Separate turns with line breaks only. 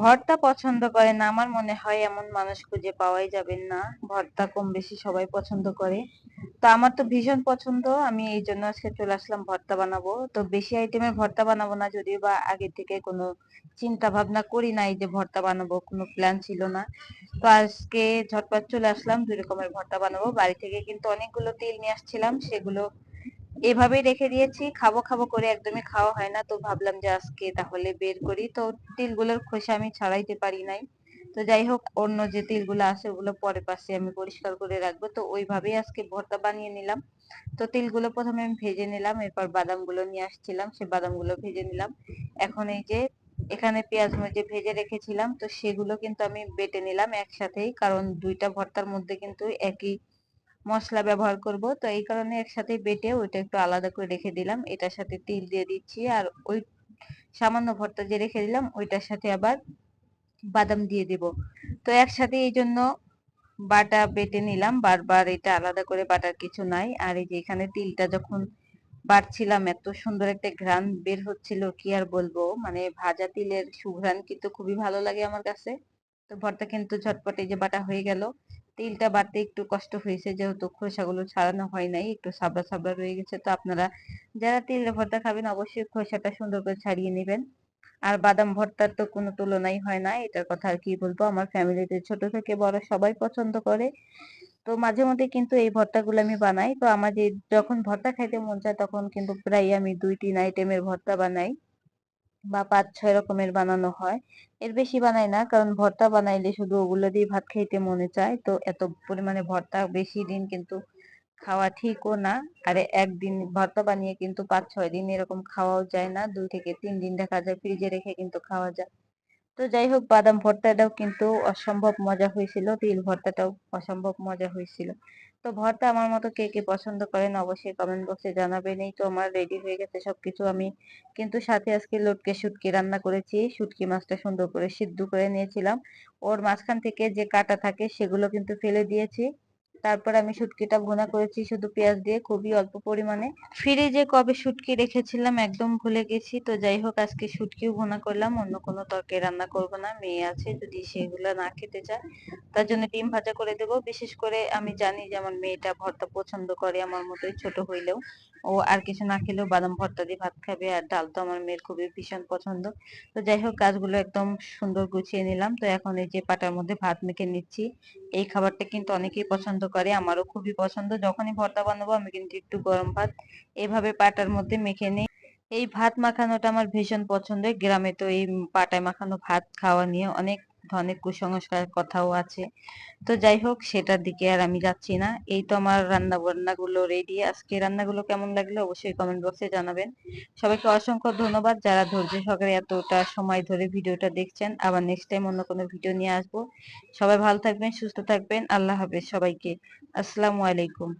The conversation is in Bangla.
ভর্তা পছন্দ করে না, আমার মনে হয় এমন মানুষ খুঁজে পাওয়াই যাবেন না। ভর্তা কম বেশি সবাই পছন্দ করে। তো আমার তো ভীষণ পছন্দ, আমি এই জন্য আজকে চলে আসলাম ভর্তা বানাবো। তো বেশি আইটেমের ভর্তা বানাবো না, যদিও বা আগে থেকে কোনো চিন্তা ভাবনা করি নাই যে ভর্তা বানাবো, কোনো প্ল্যান ছিল না। তো আজকে ঝটপট চলে আসলাম, দুই রকমের ভর্তা বানাবো। বাড়ি থেকে কিন্তু অনেকগুলো তেল নিয়ে আসছিলাম, সেগুলো এভাবেই রেখে দিয়েছি। খাবো খাবো করে একদমই খাওয়া হয় না, তো ভাবলাম যে আজকে তাহলে বের করি। তো তিলগুলোর খোসা আমি ছাড়াইতে পারি নাই। তো যাই হোক, অন্য যে তিলগুলো আছে ওগুলো পরে পাশে আমি পরিষ্কার করে রাখবো। তো ওইভাবেই আজকে ভর্তা বানিয়ে নিলাম। তো তিলগুলো প্রথমে আমি ভেজে নিলাম, এরপর বাদামগুলো নিয়ে আসছিলাম, সে বাদামগুলো ভেজে নিলাম। এখন এই যে এখানে পেঁয়াজ মরিচ ভেজে রেখেছিলাম, তো সেগুলো কিন্তু আমি বেটে নিলাম একসাথেই, কারণ দুইটা ভর্তার মধ্যে কিন্তু একই মশলা ব্যবহার করব। তো এই কারণে একসাথে বেটে ওইটা একটু আলাদা করে রেখে দিলাম। এটার সাথে তিল দিয়ে দিচ্ছি, আর ওই সামান্য ভর্তা যে রেখে দিলাম ওইটার সাথে আবার বাদাম দিয়ে দিব। তো একসাথে এই জন্য বাটা বেটে নিলাম, বারবার এটা আলাদা করে বাটার কিছু নাই। আর এই যে এখানে তিলটা যখন বাটছিলাম, এত সুন্দর একটা ঘ্রাণ বের হচ্ছিল, কি আর বলবো। মানে ভাজা তিলের সুঘ্রাণ কিন্তু খুবই ভালো লাগে আমার কাছে। তো ভর্তা কিন্তু ঝটপট এই যে বাটা হয়ে গেল। তিলটা বাটতে একটু কষ্ট হয়েছে, যেহেতু খোসাগুলো ছাড়ানো হয় নাই, একটু সাবড়া সাবড়া রয়ে গেছে। তো আপনারা যারা তিলের ভর্তা খাবেন অবশ্যই খোসাটা সুন্দর করে ছাড়িয়ে নেবেন। আর বাদাম ভর্তার তো কোনো তুলনাই হয় না, এটার কথা আর কি বলবো। আমার ফ্যামিলিতে ছোট থেকে বড় সবাই পছন্দ করে। তো মাঝে মধ্যে কিন্তু এই ভর্তাগুলো আমি বানাই। তো আমার যে যখন ভর্তা খাইতে মন চায় তখন কিন্তু প্রায় আমি 2-3 আইটেমের ভর্তা বানাই, বা 5-6 রকমের বানানো হয়। এর বেশি বানাই না, কারণ ভর্তা বানাইলে শুধু ওগুলো দিয়ে ভাত খাইতে মনে চায়। তো এত পরিমাণে ভর্তা বেশি দিন কিন্তু খাওয়া ঠিকও না। আর একদিন ভর্তা বানিয়ে কিন্তু 5-6 দিন এরকম খাওয়াও যায় না, 2 থেকে 3 দিন দেখা যায় ফ্রিজে রেখে কিন্তু খাওয়া যায়। তো যাই হোক, বাদাম ভর্তাটাও কিন্তু অসম্ভব মজা হয়েছিল, তিল ভর্তাটাও অসম্ভব মজা হয়েছিল। তো ভর্তা আমার মতো কে কে পছন্দ করেন অবশ্যই কমেন্ট বক্সে জানাবেন। এই তো আমার রেডি হয়ে গেছে সবকিছু। আমি কিন্তু সাথে আজকে লটকে শুটকি রান্না করেছি। শুটকি মাছটা সুন্দর করে সিদ্ধ করে নিয়েছিলাম, ওর মাঝখান থেকে যে কাটা থাকে সেগুলো কিন্তু ফেলে দিয়েছি। তারপর আমি শুটকিটা ভুনা করেছি শুধু পেঁয়াজ দিয়ে, খুবই অল্প পরিমাণে। ফ্রিজে কবে শুটকি রেখেছিলাম একদম ভুলে গেছি। তো যাই হোক, আজকে শুটকিও ভুনা করলাম, অন্য কোনো তরকারি রান্না করব না। মেয়ে আছে, যদি সেগুলো না খেতে চায় তার জন্য ডিম ভাজা করে দেব। বিশেষ করে আমি জানি যে আমার মেয়েটা ভর্তা পছন্দ করে, আমার মতোই ছোট হইলেও। ও আর কিছু না খেলেও বাদাম ভর্তা দিয়ে ভাত খাবে, আর ডাল তো আমার মেয়ের খুবই ভীষণ পছন্দ। তো যাই হোক, কাজগুলো একদম সুন্দর গুছিয়ে নিলাম। তো এখন এই যে পাটার মধ্যে ভাত মেখে নিচ্ছি। এই খাবারটা কিন্তু অনেকেই পছন্দ করে, আমারও খুবই পছন্দ। যখনই ভর্তা বানাবো আমি কিন্তু একটু গরম ভাত এভাবে পাটার মধ্যে মেখে নিই। এই ভাত মাখানোটা আমার ভীষণ পছন্দের। গ্রামে তো এই পাটায় মাখানো ভাত খাওয়া নিয়ে অনেক ধরনের কুসংস্কার কথাও আছে। তো যাই হোক, সেটার দিকে আর আমি যাচ্ছি না। এই তো আমার রান্না বান্না গুলো রেডি। আজকে রান্নাগুলো কেমন লাগলো অবশ্যই কমেন্ট বক্সে জানাবেন। সবাইকে অসংখ্য ধন্যবাদ যারা ধৈর্য সহকারে এতটা সময় ধরে ভিডিওটা দেখছেন। আবার নেক্সট টাইম অন্য কোনো ভিডিও নিয়ে আসবো। সবাই ভালো থাকবেন, সুস্থ থাকবেন। আল্লাহ হাফেজ সবাইকে। আসসালামু আলাইকুম।